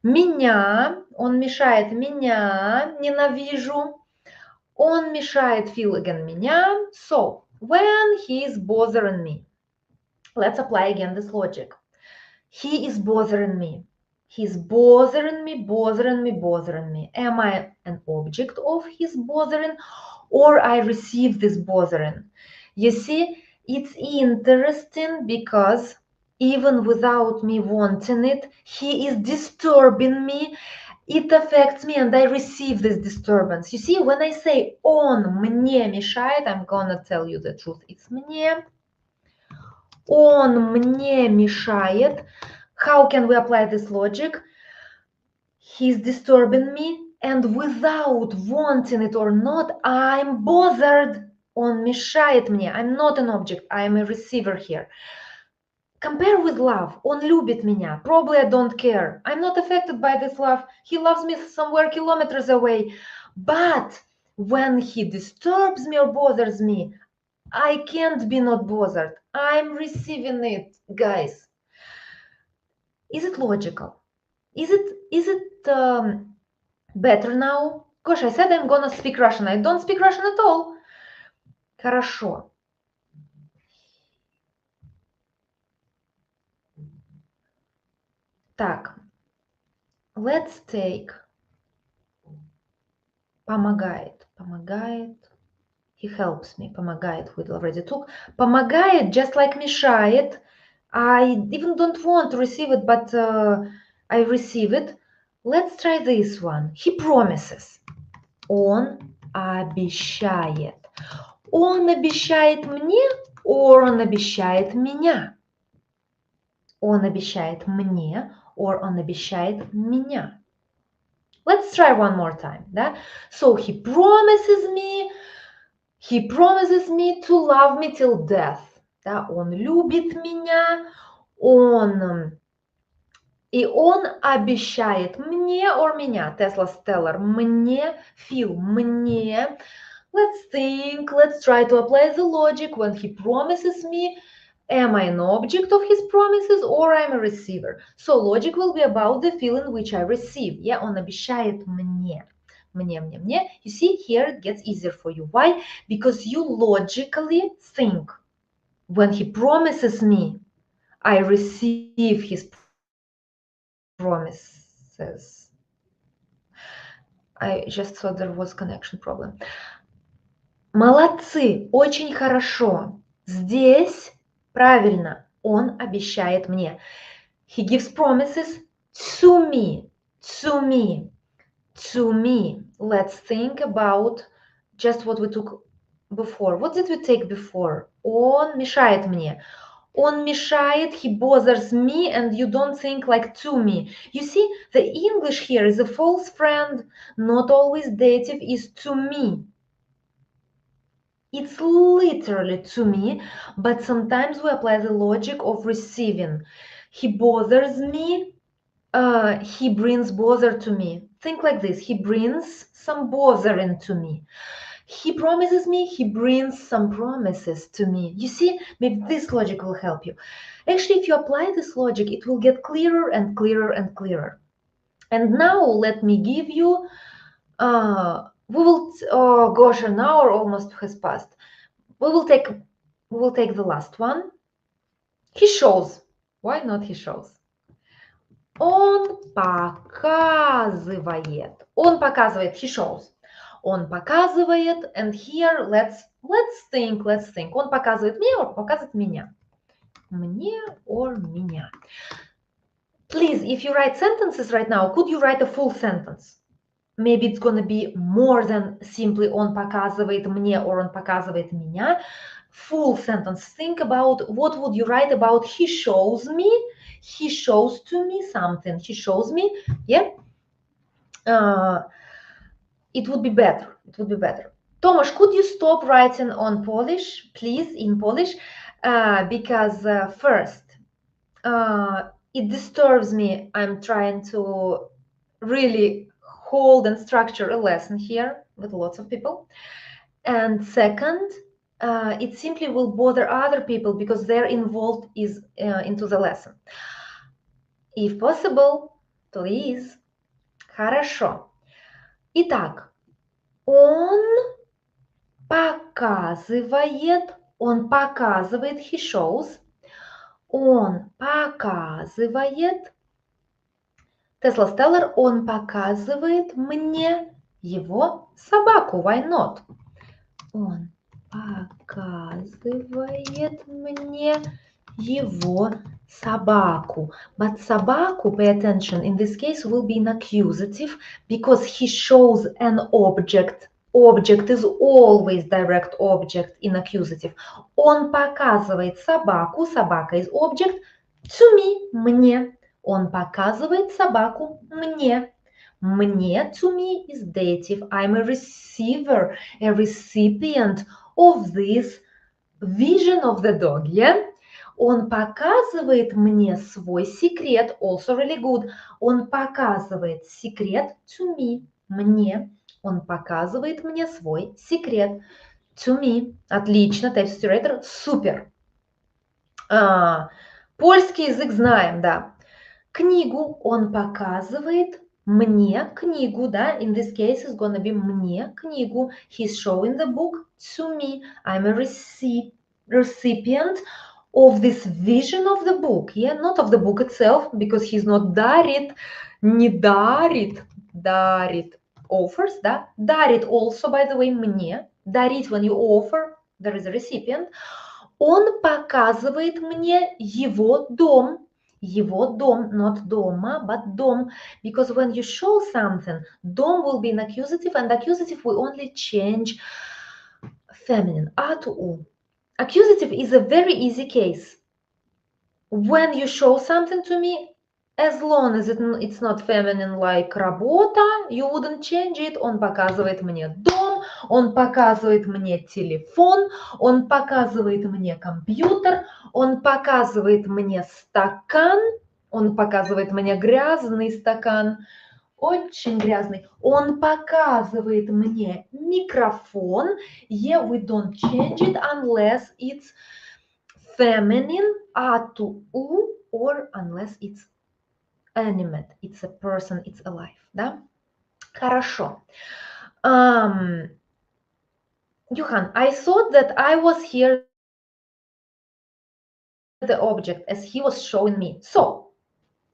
Меня, он мешает меня, ненавижу. Он мешает, feel again, меня. So, when he is bothering me, let's apply again this logic. He is bothering me. He's bothering me. Am I an object of his bothering or I receive this bothering? You see, it's interesting because even without me wanting it, he is disturbing me. It affects me and I receive this disturbance. You see, when I say он мне мешает, I'm gonna tell you the truth. It's мне. Он мне мешает. How can we apply this logic? He's disturbing me. and without wanting it or not, I'm bothered. Он мешает мне. I'm not an object. I'm a receiver here. Compare with love. Он любит меня. Probably I don't care. I'm not affected by this love. He loves me somewhere kilometers away. But when he disturbs me or bothers me, I can't be not bothered. I'm receiving it, guys. Is it logical? Is it better now? Gosh, I said I'm gonna speak Russian. I don't speak Russian at all. Хорошо. Так, let's take помогает. He helps me. Помогает we already took. Помогает just like мешает. I even don't want to receive it, but I receive it. Let's try this one. He promises. Он обещает. Он обещает мне, or он обещает меня. Он обещает мне, or он обещает меня. Let's try one more time, да? So he promises me to love me till death. Да? Он любит меня, и он обещает мне or меня, Tesla Stellar, мне, feel, мне. Let's think, let's try to apply the logic. When he promises me, am I an object of his promises or I'm a receiver? So logic will be about the feeling which I receive. Yeah, он обещает мне. Мне. You see, here it gets easier for you. Why? Because you logically think. When he promises me, I receive his promises. I just thought there was connection problem. Молодцы, очень хорошо. Здесь правильно, он обещает мне. He gives promises to me. Let's think about just what we took before. What did we take before? Он мешает мне. Он мешает, he bothers me, and you don't think like to me. You see, the English here is a false friend. Not always dative is to me. It's literally to me, but sometimes we apply the logic of receiving. He bothers me, he brings bother to me. Think like this, he brings some bothering to me. He promises me, he brings some promises to me. You see, maybe this logic will help you. Actually, if you apply this logic, it will get clearer and clearer and clearer. And now let me give you oh gosh, an hour almost has passed. We will take the last one. He shows. Why not he shows? Он показывает. Он показывает. He shows. Он показывает. And here let's think. Он показывает мне or показывает меня. Мне or меня. Please, if you write sentences right now, could you write a full sentence? Maybe it's gonna be more than simply он показывает мне or он показывает меня. Full sentence. Think about what would you write about he shows me. He shows to me something. He shows me. Yeah. It would be better. Tomasz, could you stop writing on Polish, please, in Polish? Because first, it disturbs me. I'm trying to really hold and structure a lesson here with lots of people. And second, it simply will bother other people because they're involved into the lesson. If possible, please. Хорошо. Итак, он показывает, he shows, он показывает, Tesla Stellar, он показывает мне его собаку. Why not? Он показывает мне его собаку. But собаку, pay attention, in this case will be an accusative because he shows an object. Object is always direct object in accusative. Он показывает собаку, собака is object, to me, мне. Он показывает собаку мне. Мне, to me, is dative. I'm a receiver, a recipient of this vision of the dog, yeah? Он показывает мне свой секрет, also really good. Он показывает секрет to me, мне. Он показывает мне свой секрет to me. Отлично, текст-райтер, супер. Польский язык знаем, да. Книгу он показывает мне книгу, да. In this case it's gonna be мне книгу. He's showing the book to me. I'm a recipient of this vision of the book, yeah, not of the book itself, because he's not дарит, не дарит, дарит, offers, да, дарит also, by the way, мне, дарить when you offer, there is a recipient, он показывает мне его дом, not дома, but дом, because when you show something, дом will be an accusative, and accusative will only change feminine, a to u. Accusative is a very easy case. When you show something to me, as long as it's not feminine like работа, you wouldn't change it. Он показывает мне дом, он показывает мне телефон, он показывает мне компьютер, он показывает мне стакан, он показывает мне грязный стакан, очень грязный. Он показывает мне микрофон. Yeah, we don't change it unless it's feminine, a to u, or unless it's animate, it's a person, it's alive, да? Хорошо. Johan, I thought that I was here the object as he was showing me. So,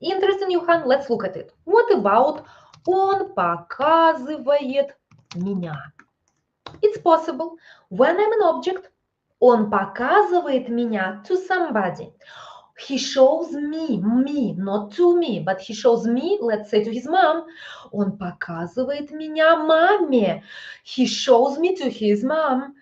interesting, Johan, let's look at it. What about он показывает меня? It's possible. When I'm an object, он показывает меня to somebody. He shows me, not to me, but he shows me, let's say, to his mom. Он показывает меня маме. He shows me to his mom.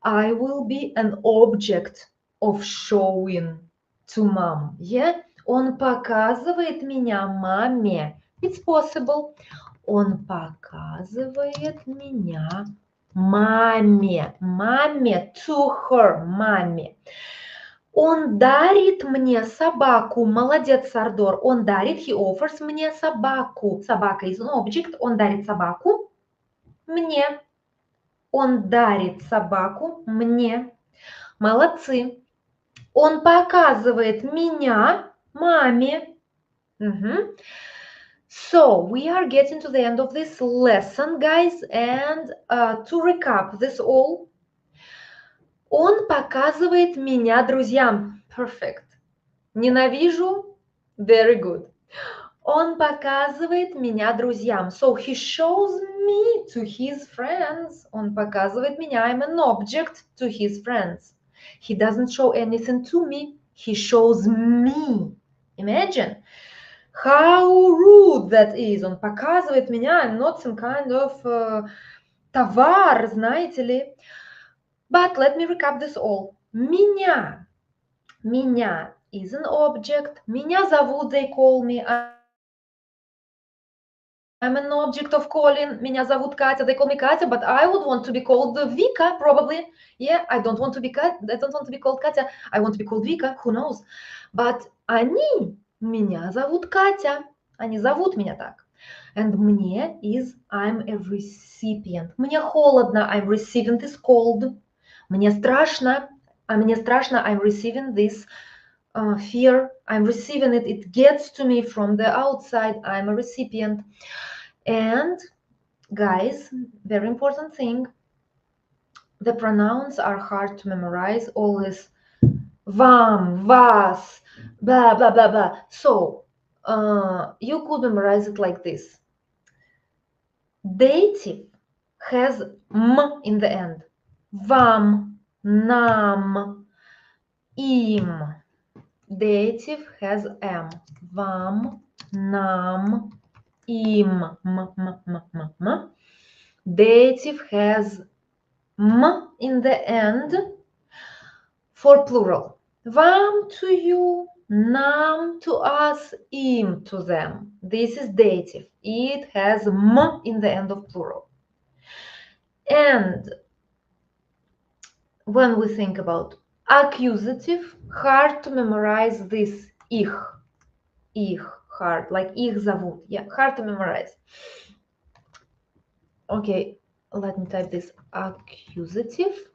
I will be an object of showing to mom. Yeah? Он показывает меня маме. It's possible. Он показывает меня маме. Маме, to her, маме. Он дарит мне собаку. Молодец, Сардор. Он дарит, he offers мне собаку. Собака is an object. Он дарит собаку мне. Он дарит собаку мне. Молодцы. Он показывает меня маме. So, we are getting to the end of this lesson, guys. And to recap this all, он показывает меня друзьям. Perfect. Ненавижу. Very good. Он показывает меня друзьям. So, he shows me to his friends. Он показывает меня. I'm an object to his friends. He doesn't show anything to me. He shows me. Imagine. How rude that is. Он показывает меня. I'm not some kind of товар, знаете ли. But let me recap this all. Меня. Меня is an object. Меня зовут, they call me. I'm an object of calling. Меня зовут Катя, they call me Katya, but I would want to be called Vika, probably. Yeah, I don't want to be called Katya. I want to be called Vika, who knows. But они меня зовут Катя. Они зовут меня так. And мне is I'm a recipient. Мне холодно, I'm receiving this cold. Мне страшно, I'm receiving this fear. I'm receiving it. It gets to me from the outside. I'm a recipient. And guys, very important thing, the pronouns are hard to memorize. Always вам, вас, blah, blah, blah, blah. So you could memorize it like this. Dative has m in the end. Вам, нам, им. Dative has m. Вам, нам, им. Dative has m in the end for plural. Вам to you, Nam to us, im to them. This is dative. It has m in the end of plural. And when we think about accusative, hard to memorize this их, hard, like их зовут. Yeah, hard to memorize. Okay, let me type this. Accusative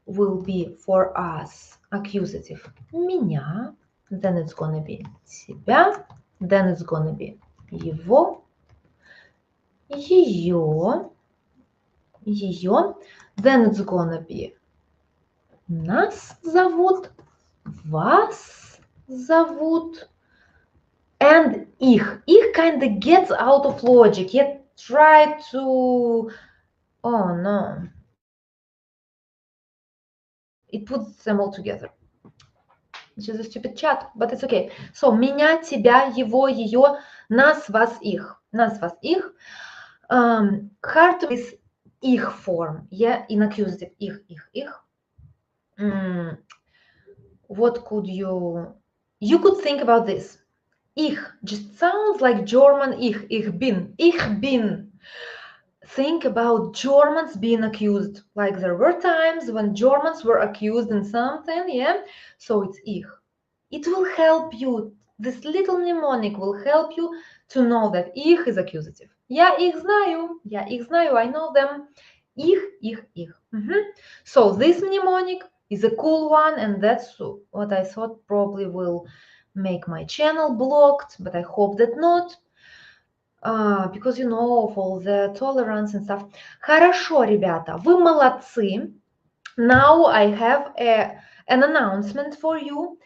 will be for us. Accusative. Меня. Then it's gonna be тебя. Then it's gonna be его. Ее. Then it's gonna be нас зовут. Вас зовут. And их. Их kind of gets out of logic. Yet try to... Oh no. It puts them all together. Which is a stupid chat, but it's okay. So, меня, тебя, его, ее, нас, вас, их. Нас, вас, их. Hard to is их form. Yeah, in accusative. Их. What could you... You could think about this. Ich just sounds like German ich bin. Ich bin. Think about Germans being accused. Like there were times when Germans were accused in something, yeah? So it's ich. It will help you. This little mnemonic will help you to know that ich is accusative. Я их знаю. I know them. Ich. So this mnemonic is a cool one, and that's what I thought probably will make my channel blocked, but I hope that not. Because you know of all the tolerance and stuff. Хорошо, ребята, вы молодцы. Now I have an announcement for you.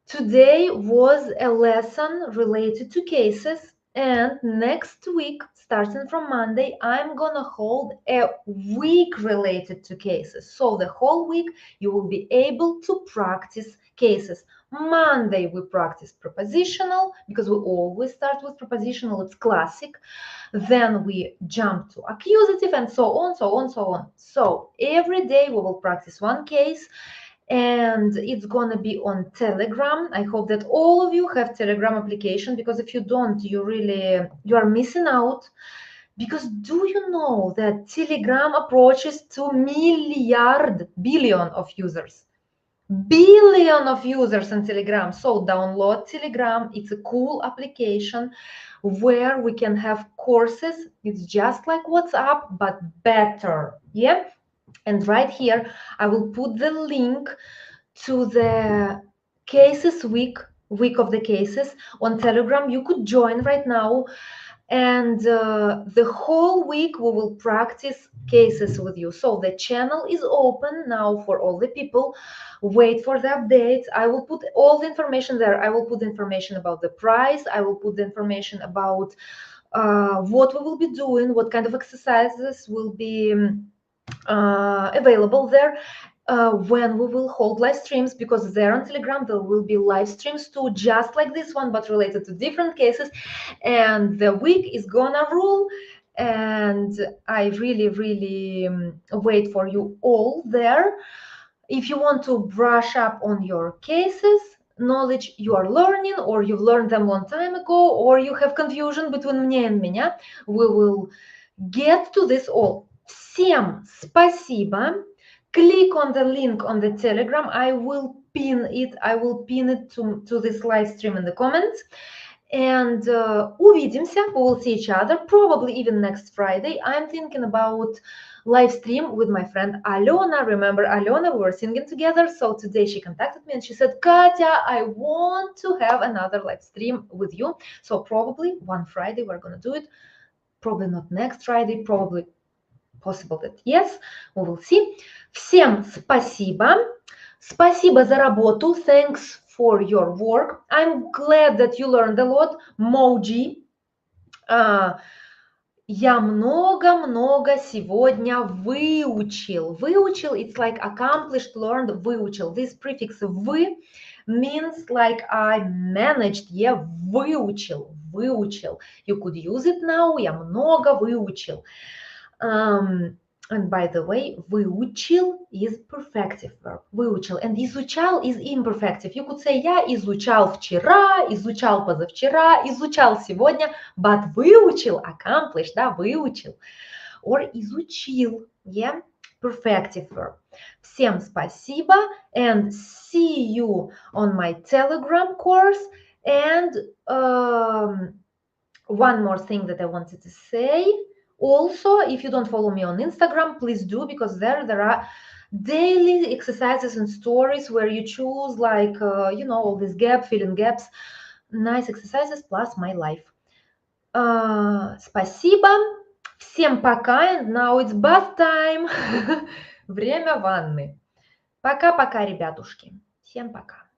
Today was a lesson related to cases, and next week, starting from Monday, I'm gonna hold a week related to cases. So the whole week you will be able to practice cases. Monday we practice prepositional, because we always start with prepositional, it's classic. Then we jump to accusative, and so on. So every day we will practice one case, and it's gonna be on Telegram. I hope that all of you have Telegram application, because if you don't, you are missing out. Because do you know that Telegram approaches 2 billion of users? Billion of users in Telegram. So download Telegram. It's a cool application where we can have courses. It's just like WhatsApp, but better. Yeah. And right here, I will put the link to the cases week of the cases on Telegram. You could join right now. And the whole week we will practice cases with you. So the channel is open now for all the people. Wait for the updates. I will put all the information there. I will put information about the price. I will put the information about what we will be doing, what kind of exercises will be available there, when we will hold live streams, because there on Telegram there will be live streams too, just like this one, but related to different cases. And the week is gonna rule, and I really wait for you all there. If you want to brush up on your cases knowledge you are learning, or you've learned them long time ago, or you have confusion between мне and меня, we will get to this all. Всем спасибо. Click on the link on the Telegram. I will pin it to this live stream in the comments. And увидимся. We will see each other, probably even next Friday. I'm thinking about live stream with my friend Alena. Remember Alena? We were singing together. So today she contacted me and she said, Katya, I want to have another live stream with you. So probably one Friday we're going to do it. Probably not next Friday. Probably possible that yes. We will see. Всем спасибо. Спасибо за работу. Thanks for your work. I'm glad that you learned a lot. Moji. Я много сегодня выучил. Выучил, it's like accomplished, learned, выучил. This prefix вы means like I managed. Я выучил. You could use it now. Я много выучил. And by the way, выучил is perfective verb. Выучил. And изучал is imperfective. You could say я изучал вчера, изучал позавчера, изучал сегодня, but выучил, accomplished, да, выучил. Or изучил, yeah, perfective verb. Всем спасибо and see you on my Telegram course. And one more thing that I wanted to say. Also, if you don't follow me on Instagram, please do, because there are daily exercises and stories where you choose like, all these filling gaps, nice exercises plus my life. Спасибо. Всем пока. And now it's bath time. Время ванны. Пока-пока, ребятушки. Всем пока.